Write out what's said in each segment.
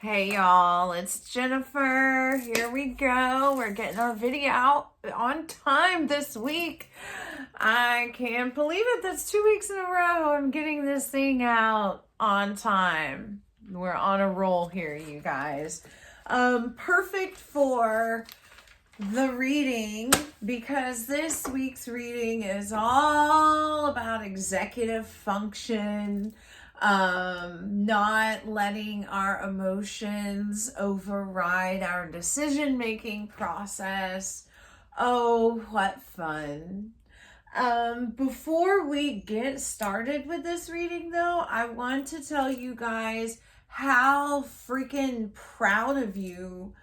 Hey y'all, it's Jennifer. Here we go. We're getting our video out on time this week. I can't believe it. That's 2 weeks in a row. I'm getting this thing out on time. We're on a roll here, you guys. Perfect for the reading because this week's reading is all about executive function. Not letting our emotions override our decision-making process. Oh, what fun. Before we get started with this reading though, I want to tell you guys how freaking proud of you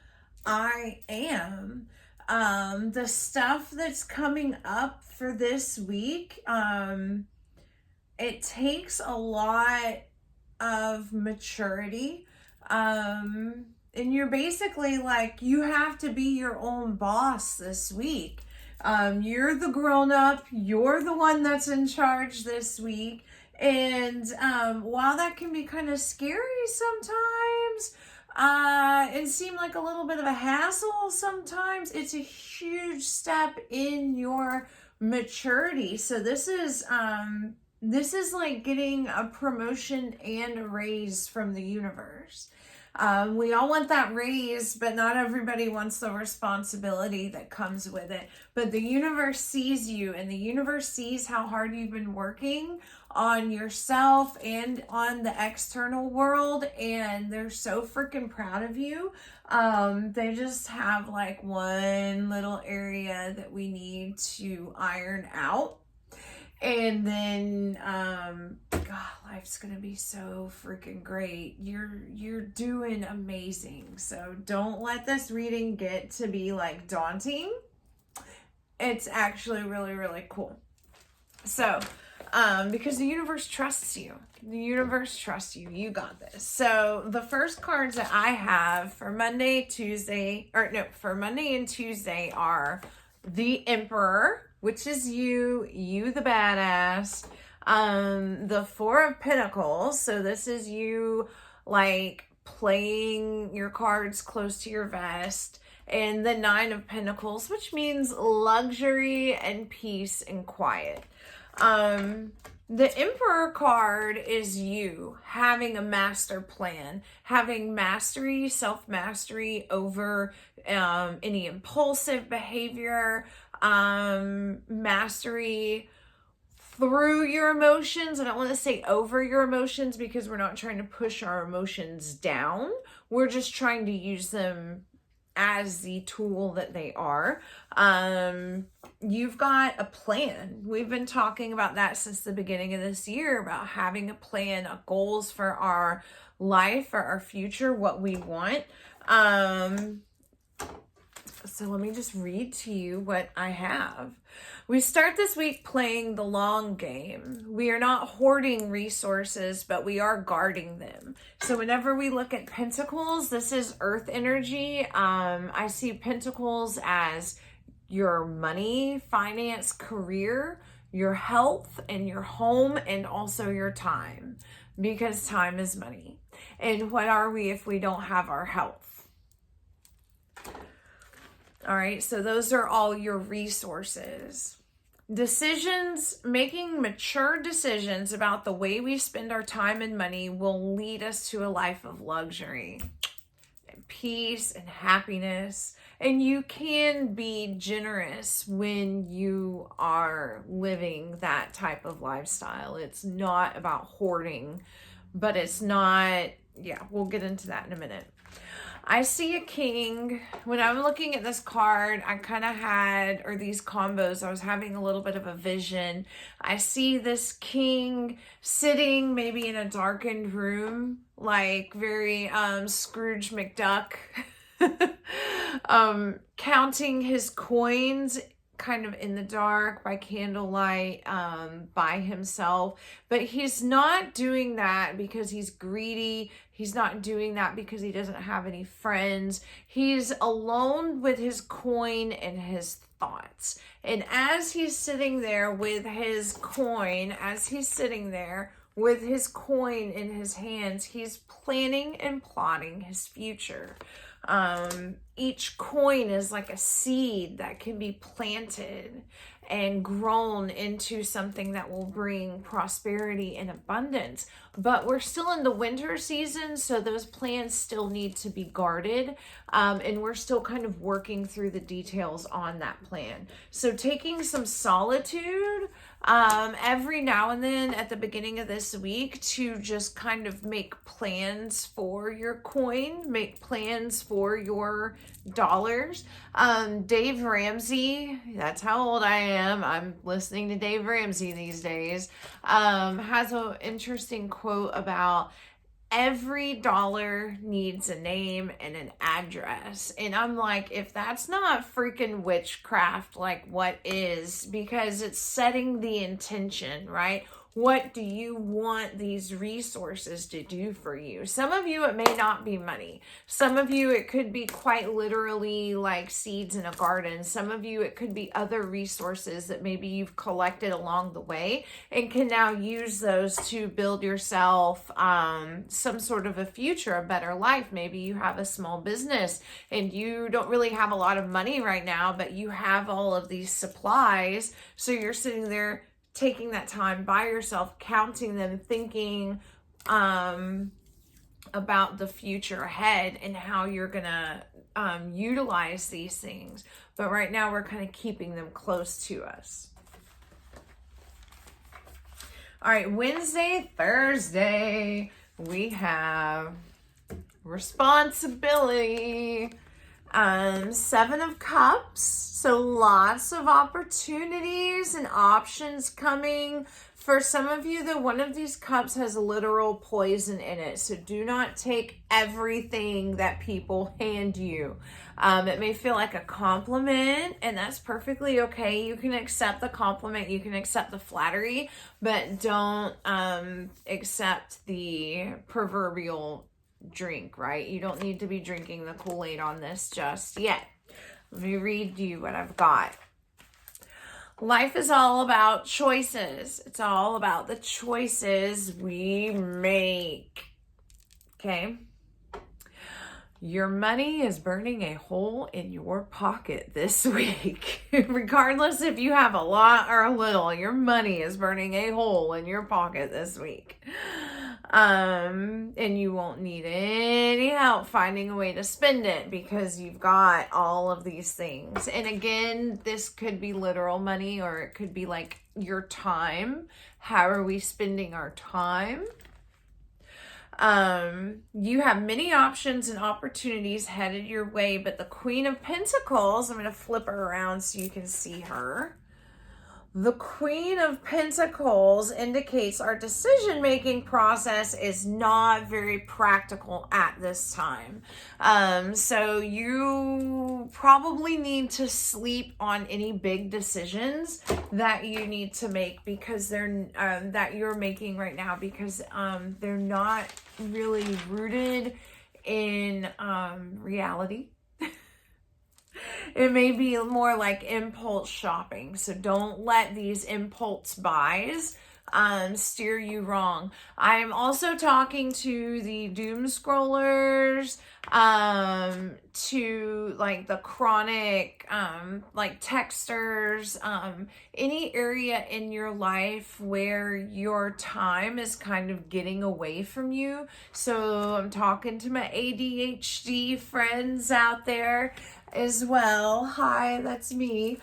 I am. The stuff that's coming up for this week, it takes a lot of maturity. And you're basically like, you have to be your own boss this week. You're the grown-up, you're the one that's in charge this week. And while that can be kind of scary sometimes, and seem like a little bit of a hassle sometimes, it's a huge step in your maturity. So this is like getting a promotion and a raise from the universe. We all want that raise, but not everybody wants the responsibility that comes with it. But the universe sees you, and the universe sees how hard you've been working on yourself and on the external world, and they're so freaking proud of you. They just have like one little area that we need to iron out. And then, God, life's gonna be so freaking great. You're doing amazing. So don't let this reading get to be like daunting. It's actually really, really cool. So, because the universe trusts you. The universe trusts you. You got this. So the first cards that I have for Monday and Tuesday are the Emperor, which is you the badass. The Four of Pentacles, so this is you like playing your cards close to your vest. And the Nine of Pentacles, which means luxury and peace and quiet. The Emperor card is you having a master plan, having mastery, self-mastery over any impulsive behavior, mastery through your emotions. I don't want to say over your emotions because we're not trying to push our emotions down. We're just trying to use them as the tool that they are. You've got a plan. We've been talking about that since the beginning of this year, about having a plan, goals for our life, for our future, what we want. So let me just read to you what I have. We start this week playing the long game. We are not hoarding resources, but we are guarding them. So whenever we look at pentacles, this is earth energy. I see pentacles as your money, finance, career, your health, and your home, and also your time, because time is money. And what are we if we don't have our health? All right, so those are all your resources. Decisions, making mature decisions about the way we spend our time and money will lead us to a life of luxury and peace and happiness. And you can be generous when you are living that type of lifestyle. It's not about hoarding, but it's not, we'll get into that in a minute. I see a king. When I'm looking at this card, I kind of had, or these combos, I was having a little bit of a vision. I see this king sitting maybe in a darkened room, like very Scrooge McDuck, counting his coins kind of in the dark by candlelight, by himself. But he's not doing that because he's greedy. He's not doing that because he doesn't have any friends. He's alone with his coin and his thoughts. And as he's sitting there with his coin, as he's sitting there with his coin in his hands. He's planning and plotting his future. Each coin is like a seed that can be planted and grown into something that will bring prosperity and abundance. But we're still in the winter season, so those plants still need to be guarded, and we're still kind of working through the details on that plan. So taking some solitude every now and then at the beginning of this week to just kind of make plans for your coin, make plans for your dollars. Dave Ramsey, that's how old I am. I'm listening to Dave Ramsey these days, has an interesting quote about every dollar needs a name and an address. And I'm like, if that's not freaking witchcraft, like what is? Because it's setting the intention, right? What do you want these resources to do for you? Some of you, it may not be money. Some of you, it could be quite literally like seeds in a garden. Some of you, it could be other resources that maybe you've collected along the way and can now use those to build yourself some sort of a future, a better life. Maybe you have a small business and you don't really have a lot of money right now, but you have all of these supplies. So you're sitting there taking that time by yourself, counting them, thinking about the future ahead and how you're gonna utilize these things. But right now we're kind of keeping them close to us. All right, Wednesday, Thursday, we have responsibility. 7 of Cups, so lots of opportunities and options coming. For some of you, though, one of these cups has literal poison in it, so do not take everything that people hand you. It may feel like a compliment, and that's perfectly okay. You can accept the compliment, you can accept the flattery, but don't accept the proverbial drink, right? You don't need to be drinking the Kool-Aid on this just yet. Let me read you what I've got. Life is all about choices. It's all about the choices we make. Okay? Your money is burning a hole in your pocket this week. Regardless if you have a lot or a little, your money is burning a hole in your pocket this week. And you won't need any help finding a way to spend it because you've got all of these things. And again, this could be literal money or it could be like your time. How are we spending our time? You have many options and opportunities headed your way, but the Queen of Pentacles, I'm going to flip her around so you can see her. The Queen of Pentacles indicates our decision-making process is not very practical at this time. So you probably need to sleep on any big decisions that you need to make because they're that you're making right now because they're not really rooted in reality. It may be more like impulse shopping. So don't let these impulse buys steer you wrong. I am also talking to the doom scrollers, to like the chronic, like texters, any area in your life where your time is kind of getting away from you. So I'm talking to my ADHD friends out there as well. Hi, that's me.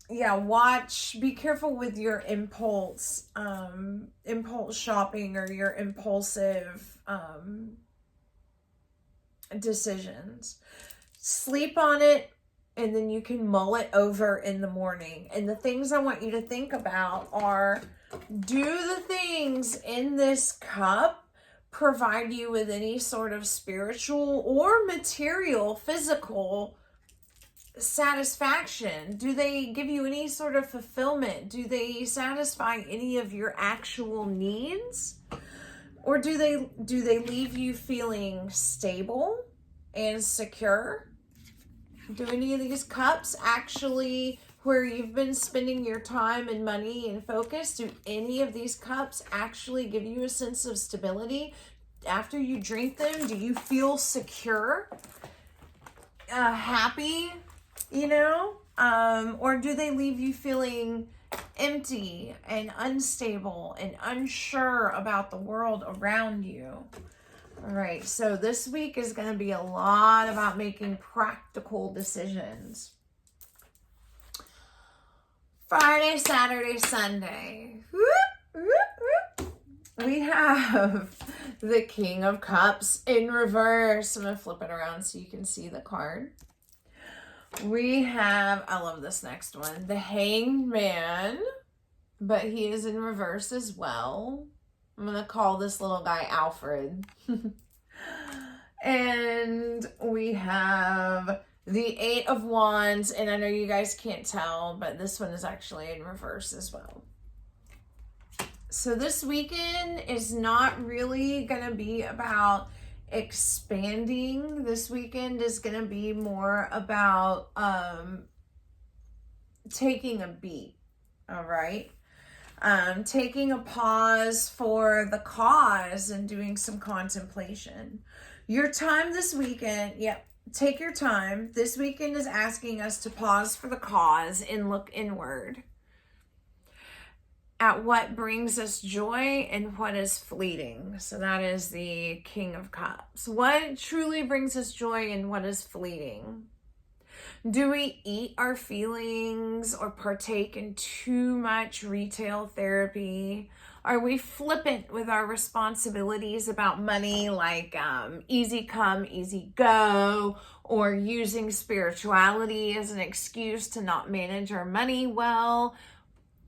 Yeah, be careful with your impulse shopping or your impulsive decisions. Sleep on it and then you can mull it over in the morning. And the things I want you to think about are, do the things in this cup provide you with any sort of spiritual or material, physical satisfaction? Do they give you any sort of fulfillment? Do they satisfy any of your actual needs? Or do they leave you feeling stable and secure? Do any of these cups actually where you've been spending your time and money and focus? Do any of these cups actually give you a sense of stability? After you drink them, do you feel secure, happy, or do they leave you feeling empty and unstable and unsure about the world around you? All right, so this week is going to be a lot about making practical decisions. Friday, Saturday, Sunday. We have the King of Cups in reverse. I'm going to flip it around so you can see the card. We have, I love this next one, the Hanged Man, but he is in reverse as well. I'm going to call this little guy Alfred. And we have the Eight of Wands, and I know you guys can't tell, but this one is actually in reverse as well. So this weekend is not really going to be about expanding. This weekend is going to be more about taking a beat, all right? Taking a pause for the cause and doing some contemplation. Your time this weekend, take your time. This weekend is asking us to pause for the cause and look inward at what brings us joy and what is fleeting. So that is the King of Cups. What truly brings us joy and what is fleeting? Do we eat our feelings or partake in too much retail therapy? Are we flippant with our responsibilities about money, like easy come, easy go, or using spirituality as an excuse to not manage our money well,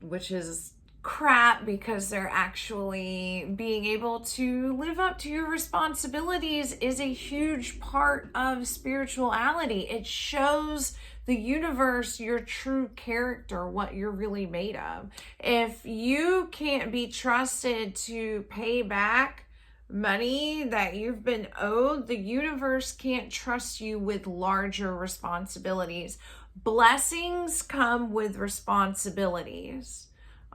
which is crap, because they're actually being able to live up to your responsibilities is a huge part of spirituality. It shows the universe your true character, what you're really made of. If you can't be trusted to pay back money that you've been owed, the universe can't trust you with larger responsibilities. Blessings come with responsibilities.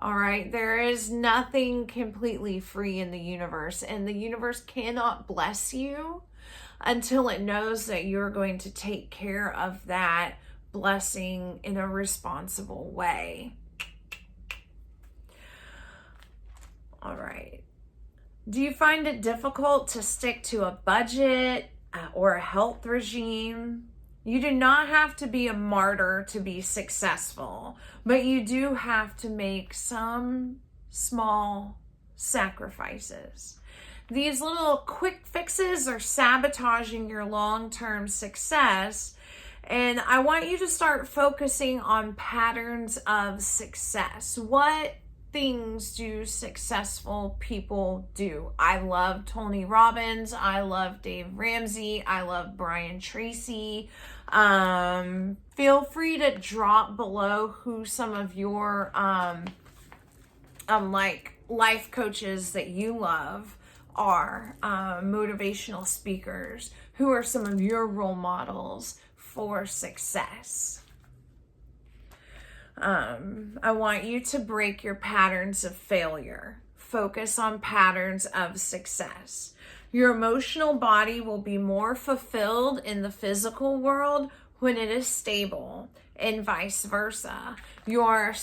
All right, there is nothing completely free in the universe, and the universe cannot bless you until it knows that you're going to take care of that blessing in a responsible way. All right. Do you find it difficult to stick to a budget or a health regime? You do not have to be a martyr to be successful, but you do have to make some small sacrifices. These little quick fixes are sabotaging your long-term success, and I want you to start focusing on patterns of success. What things do successful people do? I love Tony Robbins. I love Dave Ramsey. I love Brian Tracy. Feel free to drop below who some of your like life coaches that you love are, motivational speakers. Who are some of your role models for success? I want you to break your patterns of failure. Focus on patterns of success. Your emotional body will be more fulfilled in the physical world when it is stable, and vice versa. Your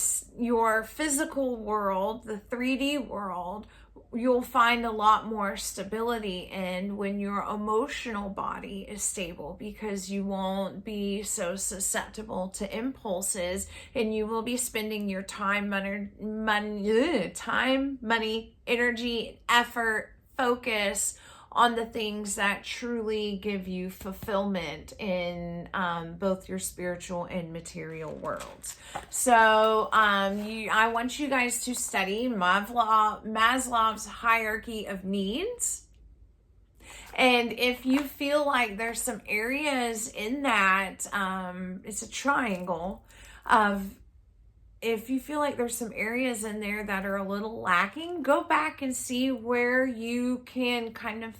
physical world, the 3D world, you'll find a lot more stability in when your emotional body is stable, because you won't be so susceptible to impulses, and you will be spending your time, money, energy, effort, focus on the things that truly give you fulfillment in both your spiritual and material worlds. So I want you guys to study Maslow's hierarchy of needs. And if you feel like there's some areas in that, it's a triangle of, if you feel like there's some areas in there that are a little lacking, go back and see where you can kind of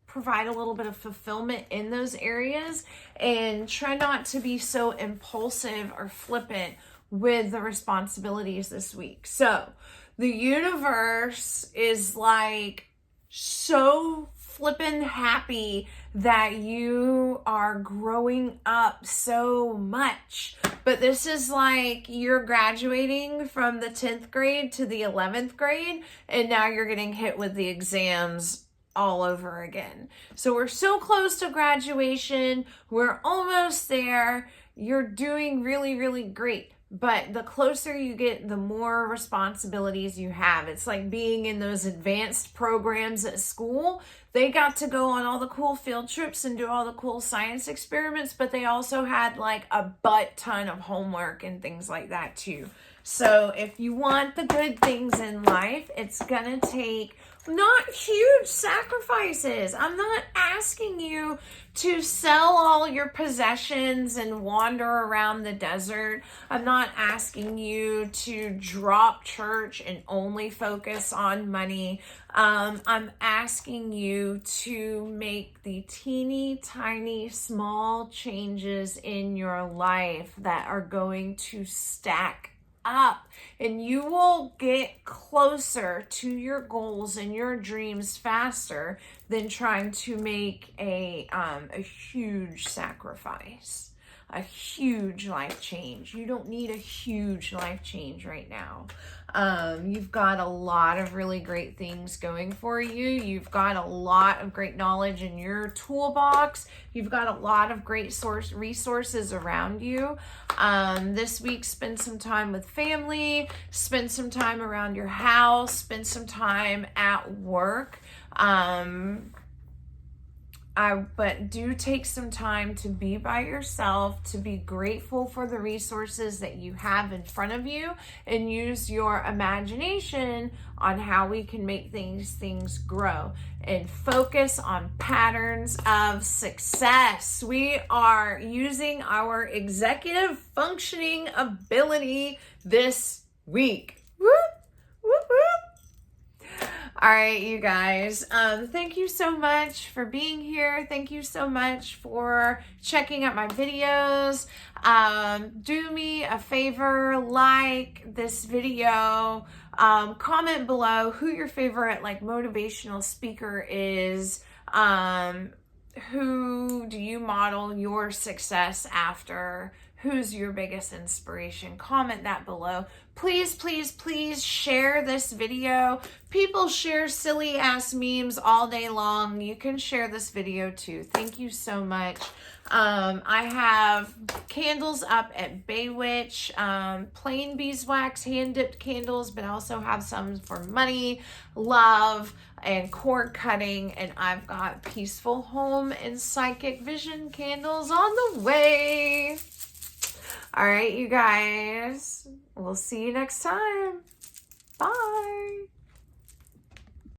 provide a little bit of fulfillment in those areas, and try not to be so impulsive or flippant with the responsibilities this week. So the universe is like so flippin' happy that you are growing up so much. But this is like you're graduating from the 10th grade to the 11th grade, and now you're getting hit with the exams all over again. So we're so close to graduation. We're almost there. You're doing really, really great. But the closer you get, the more responsibilities you have. It's like being in those advanced programs at school. They got to go on all the cool field trips and do all the cool science experiments, but they also had like a butt ton of homework and things like that too. So if you want the good things in life, it's gonna take not huge sacrifices. I'm not asking you to sell all your possessions and wander around the desert. I'm not asking you to drop church and only focus on money. I'm asking you to make the teeny tiny small changes in your life that are going to stack up, and you will get closer to your goals and your dreams faster than trying to make a huge sacrifice, a huge life change. You don't need a huge life change right now. You've got a lot of really great things going for you. You've got a lot of great knowledge in your toolbox. You've got a lot of great resources around you. This week, spend some time with family, spend some time around your house, spend some time at work. But do take some time to be by yourself, to be grateful for the resources that you have in front of you, and use your imagination on how we can make things grow, and focus on patterns of success. We are using our executive functioning ability this week. Whoop, whoop, whoop. All right, you guys, thank you so much for being here. Thank you so much for checking out my videos. Do me a favor, like this video, comment below who your favorite like motivational speaker is. Who do you model your success after? Who's your biggest inspiration? Comment that below. Please, please, please share this video. People share silly ass memes all day long. You can share this video too. Thank you so much. I have candles up at Baywitch, plain beeswax hand dipped candles, but I also have some for money, love, and cord cutting, and I've got peaceful home and psychic vision candles on the way. All right, you guys, we'll see you next time. Bye.